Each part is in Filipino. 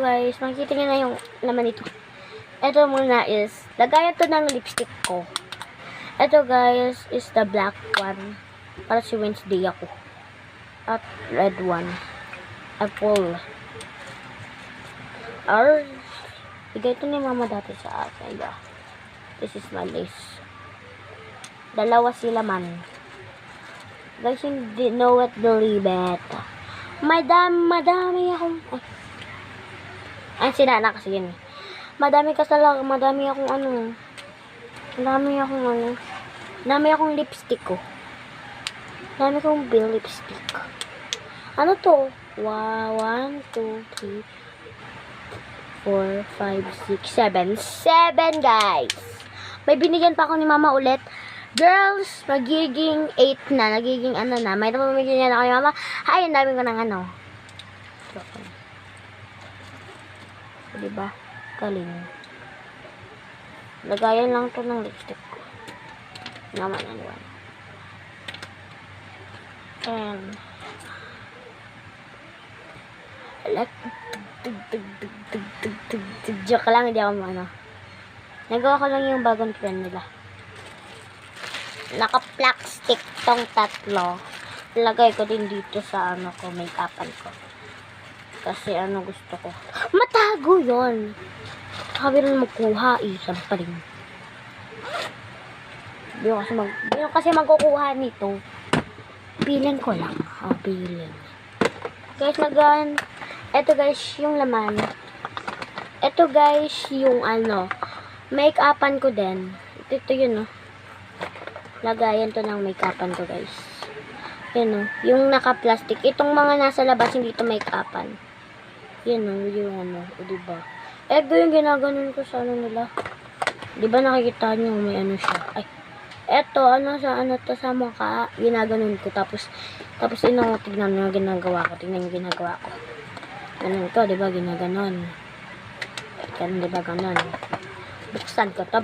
Guys, makikita nyo na yung laman nito. Ito muna is, lagayan to ng lipstick ko. Ito guys, is the black one. Para si Wednesday ako. At red one. Apple. Or, bigay ito ni mama dati sa akin. Yeah. This is my lace. Dalawa sila man. Guys, hindi know it, believe it. Madami akong... Ay, sinana kasi yun. Madami akong lipstick ko. Dami kong bill lipstick. Ano to? 1, 2, 3, 4, 5, 6, 7. 7 guys. May binigyan pa ako ni mama ulit. Girls, magiging 8 na. Nagiging ano na. May pamigyan ako ni mama. Ay, ang dami ko ng ano. Diba? Galing. Lagayan lang to ng lipstick ko. Naman ano. And like joke lang, hindi ako ano. Nagawa ko lang yung bagong trend nila. Naka-plastic tong tatlo. Lagay ko din dito sa ano ko, make-upan ko. Kasi ano gusto ko. Matago yon. Sabi rin magkuha sabi pa rin. Hindi kasi magkukuha nito. Piling ko lang. Piling. Guys, eto guys, yung laman. Eto guys, yung ano, make-upan ko din. Ito yun, no. Lagayan to ng make-upan ko, guys. Yan, no. Yung naka-plastic. Itong mga nasa labas, hindi to make-upan. Yan, no. Yung ano, diba? Ito yung ginaganon ko sa ano nila. Diba nakikita nyo, may ano siya. Ay. Eto, sa mukha, ginaganon ko. Tapos tignan nyo yung ginagawa ko. Tignan yung ginagawa ko. Ganun to, diba? Ginaganon. Ganun, diba? Ganon. Buksan ko to.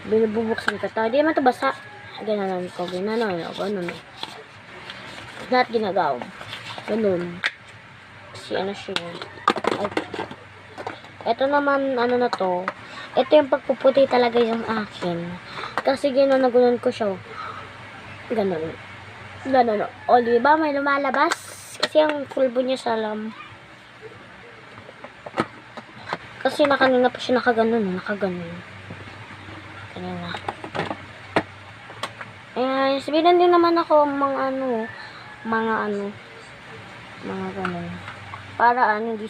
Binubuksan ko to. Di naman to basa. Gananon ko. Gananon. Ganun. Lahat ginagawa. Ganun. Kasi ano siya. Ay. Eto naman, ano na to. Ito yung pagpuputi talaga yung akin. Kasi ginanagunan ko siya. Ganun. Ganun. O, diba? May lumalabas. Kasi ang pulbo niya sa kasi nakanina pa siya nakaganon. Kanina. Eh, sabihin din naman ako mga ganun. Para hindi